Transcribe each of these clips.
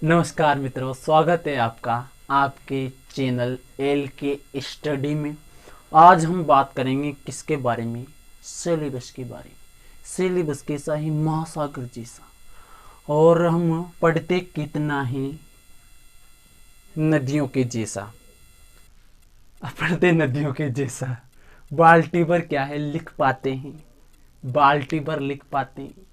नमस्कार मित्रों, स्वागत है आपका आपके चैनल एल के स्टडी में। आज हम बात करेंगे किसके बारे में? सिलेबस के बारे में। सिलेबस कैसा है? महासागर जैसा। और हम पढ़ते कितना है? नदियों के जैसा। पढ़ते नदियों के जैसा। बाल्टी पर क्या है लिख पाते हैं, बाल्टी पर लिख पाते हैं,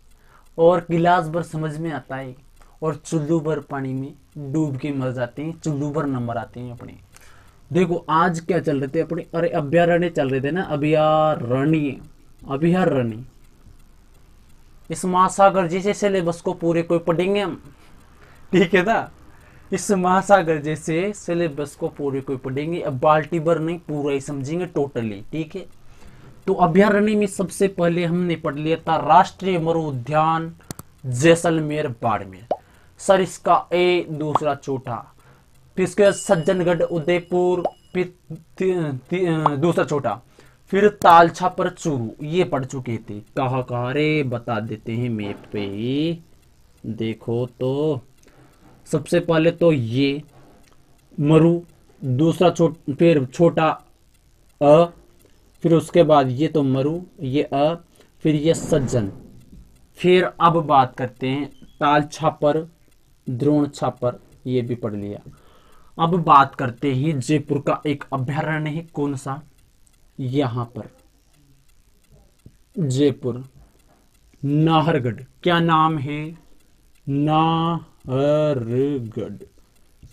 और गिलास भर समझ में आता है, और चुल्लू भर पानी में डूब के मर जाते हैं, चुल्लू भर नंबर आते हैं अपने। देखो आज क्या चल रहे थे अपने, अरे अभ्यारण्य चल रहे थे ना, अभ्यारण्य। अभ्यारण्य इस महासागर जैसे सिलेबस को पूरे कोई पढ़ेंगे हम, ठीक है ना। इस महासागर जैसे सिलेबस को पूरे कोई पढ़ेंगे, अब बाल्टी भर नहीं, पूरा ही समझेंगे टोटली, ठीक है। तो अभ्यारण्य में सबसे पहले हमने पढ़ लिया था राष्ट्रीय मरु उद्यान जैसलमेर बाड़मेर। सर इसका ए दूसरा छोटा, फिर इसके बाद सज्जनगढ़ उदयपुर, फिर दूसरा छोटा, फिर ताल छापर चूरू, ये पढ़ चुके थे। कहा कहा रे बता देते हैं मैप पे ही। देखो तो सबसे पहले तो ये मरु, दूसरा फिर छोटा अ, फिर उसके बाद ये तो मरु, ये अ, फिर ये सज्जन। फिर अब बात करते हैं ताल छापर, द्रोण छापर, ये भी पढ़ लिया। अब बात करते हैं जयपुर का एक अभ्यारण्य है, कौन सा? यहां पर जयपुर, नाहरगढ़। क्या नाम है? नाहरगढ़।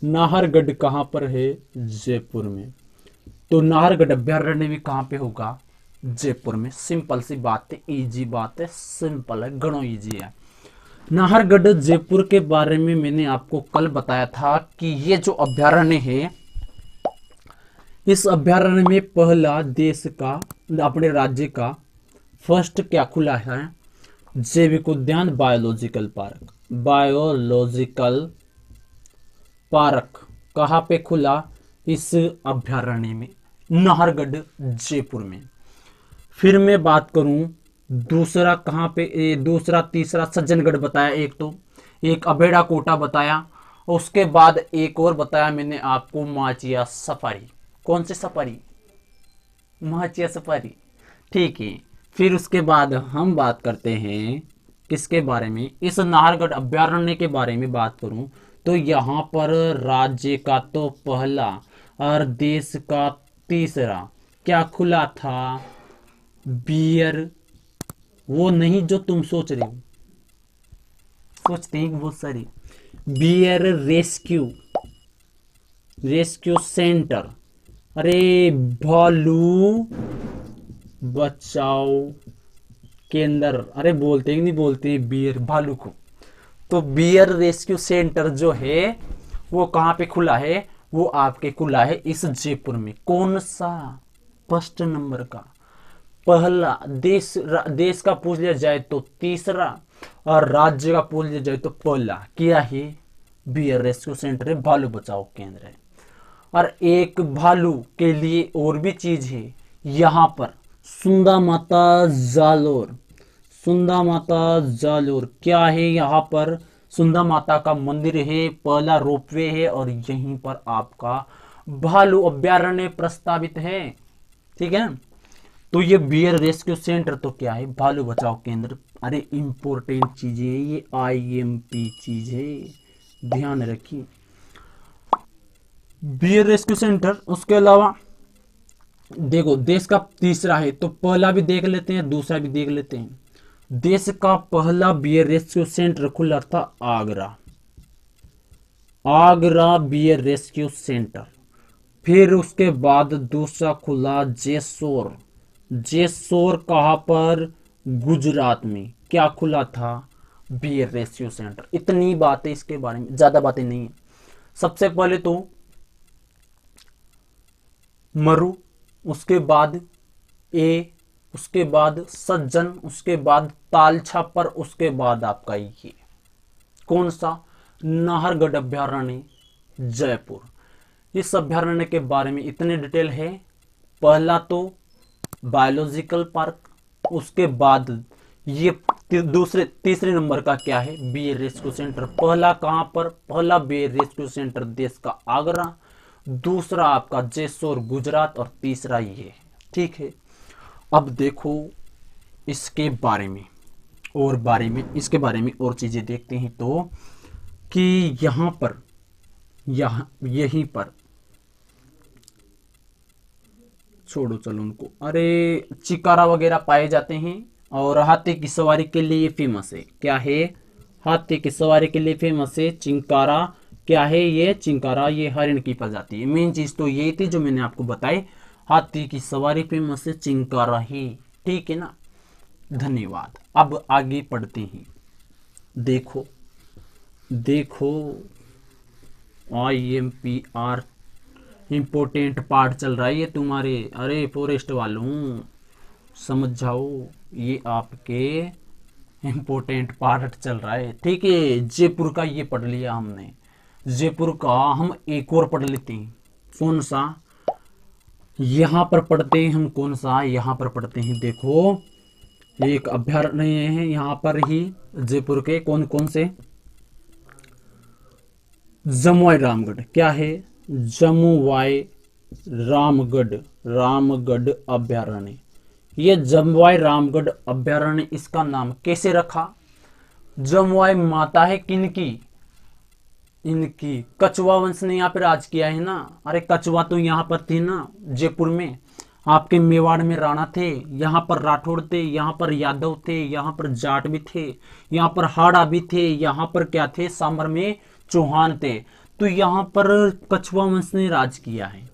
नाहरगढ़ कहां पर है? जयपुर में। तो नाहरगढ़ अभ्यारण्य भी कहां पे होगा? जयपुर में। सिंपल सी बात है, इजी बात है, सिंपल है, घणो इजी है। नाहरगढ़ जयपुर के बारे में मैंने आपको कल बताया था कि ये जो अभ्यारण्य है, इस अभ्यारण्य में पहला देश का, अपने राज्य का फर्स्ट क्या खुला है? जैविक उद्यान, बायोलॉजिकल पार्क। बायोलॉजिकल पार्क कहाँ पे खुला? इस अभ्यारण्य में, नाहरगढ़ जयपुर में। फिर मैं बात करूं दूसरा कहाँ पे, दूसरा तीसरा सज्जनगढ़ बताया, एक तो एक अबेड़ा कोटा बताया, उसके बाद एक और बताया मैंने आपको, माचिया सफारी। कौन सी सफारी? माचिया सफारी, ठीक है। फिर उसके बाद हम बात करते हैं किसके बारे में? इस नाहरगढ़ अभ्यारण्य के बारे में बात करूं तो यहां पर राज्य का तो पहला और देश का तीसरा क्या खुला था? बियर। वो नहीं जो तुम सोच रहे हो, सोचते हैं बहुत सारी। Bear rescue, rescue centre. अरे भालू बचाओ केंद्र, अरे बोलते ही नहीं बोलते बियर भालू को। तो बियर रेस्क्यू सेंटर जो है वो कहां पे खुला है? वो आपके खुला है इस जयपुर में। कौन सा? फर्स्ट नंबर का, पहला। देश का पूछ लिया जाए तो तीसरा, और राज्य का पूछ लिया जाए तो पहला। क्या है? बियर रेस्क्यू सेंटर है, भालू बचाओ केंद्र है। और एक भालू के लिए और भी चीज है यहां पर, सुंदा माता जालोर। सुंदा माता जालोर क्या है? यहाँ पर सुंदा माता का मंदिर है, पहला रोपवे है, और यहीं पर आपका भालू अभ्यारण्य प्रस्तावित है, ठीक है। तो ये बियर रेस्क्यू सेंटर तो क्या है? भालू बचाओ केंद्र। अरे इंपॉर्टेंट चीजें है ये, आईएमपी चीज है, ध्यान रखिए। बियर रेस्क्यू सेंटर, उसके अलावा देखो देश का तीसरा है, तो पहला भी देख लेते हैं, दूसरा भी देख लेते हैं। देश का पहला बियर रेस्क्यू सेंटर खुला था Agra, Agra bear rescue centre. फिर उसके बाद दूसरा खुला जेसोर। जेसोर कहां पर? गुजरात में। क्या खुला था? Bear rescue centre. इतनी बातें इसके बारे में, ज्यादा बातें नहीं है। सबसे पहले तो मरु, उसके बाद ए, उसके बाद सज्जन, उसके बाद ताल छापर, उसके बाद आपका ये कौन सा? नाहरगढ़ अभ्यारण्य जयपुर। इस अभ्यारण्य के बारे में इतने डिटेल है। पहला तो बायोलॉजिकल पार्क, उसके बाद ये तीसरे नंबर का क्या है, बियर रेस्क्यू सेंटर। पहला कहां पर, पहला बियर रेस्क्यू सेंटर देश का आगरा, दूसरा आपका जैसोर गुजरात, और तीसरा ये। ठीक है, अब देखो इसके बारे में इसके बारे में और चीजें देखते हैं तो कि यहां पर यहीं पर छोड़ो चलो उनको, अरे चिकारा वगैरह पाए जाते हैं और हाथी की सवारी के लिए फेमस है। क्या है, हाथी की सवारी के लिए फेमस है चिंकारा। क्या है ये चिंकारा, ये हरिण की प्रजाति है। मेन चीज तो ये थी जो मैंने आपको बताई, हाथी की सवारी फेमस है चिंकारा ही। ठीक है ना, धन्यवाद। अब आगे पढ़ते हैं। देखो IMPR इंपोर्टेंट पार्ट चल रहा है ये तुम्हारे, अरे फॉरेस्ट वालों समझ जाओ, ये आपके इंपोर्टेंट पार्ट चल रहा है। ठीक है, जयपुर का ये पढ़ लिया हमने, जयपुर का हम एक और पढ़ लेते हैं। कौन सा, यहां पर पढ़ते हैं हम, कौन सा यहां पर पढ़ते हैं। देखो एक अभ्यारण्य है यहां पर ही जयपुर के, कौन कौन से, जमुआई रामगढ़। क्या है, जमुआई रामगढ़ अभ्यारण्य। ये जमुआई रामगढ़ अभ्यारण्य, इसका नाम कैसे रखा, जमुआई माता है किनकी, इनकी, कछुआ वंश ने यहाँ पे राज किया है ना। अरे कछुआ तो यहाँ पर थे ना जयपुर में, आपके मेवाड़ में राणा थे, यहाँ पर राठौड़ थे, यहाँ पर यादव थे, यहाँ पर जाट भी थे, यहाँ पर हाड़ा भी थे, यहाँ पर क्या थे, सांबर में चौहान थे। तो यहाँ पर कछुआ वंश ने राज किया है।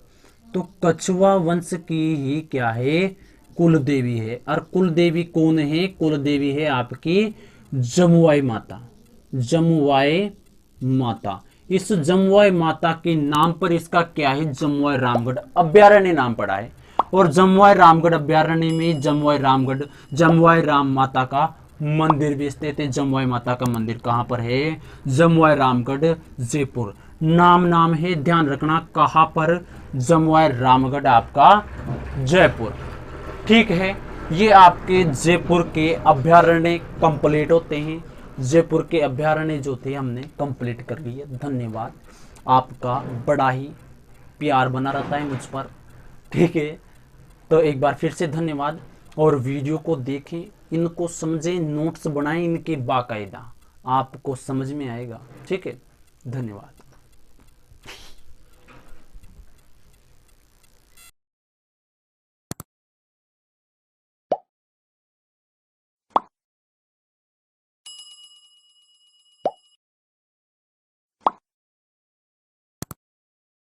तो कछुआ वंश की ही क्या है, कुल देवी है। और कुल देवी कौन है, कुल देवी है आपकी जमुआई माता, जमुआई माता। इस जमुआई माता के नाम पर इसका क्या है, जमुआई रामगढ़ अभ्यारण्य नाम पड़ा है। और जमुआई रामगढ़ अभ्यारण्य में जमुआई राम माता का मंदिर भी स्थित है। जमुआई माता का मंदिर कहां पर है, जमुआई रामगढ़ जयपुर। नाम है, ध्यान रखना, कहां पर, जमुआई रामगढ़ आपका जयपुर। ठीक है, ये आपके जयपुर के अभ्यारण्य कंप्लीट होते हैं। जयपुर के अभ्यारण्य जो थे हमने कंप्लीट कर लिए। धन्यवाद, आपका बड़ा ही प्यार बना रहता है मुझ पर। ठीक है, तो एक बार फिर से धन्यवाद, और वीडियो को देखें, इनको समझें, नोट्स बनाएं इनके बाकायदा, आपको समझ में आएगा। ठीक है, धन्यवाद।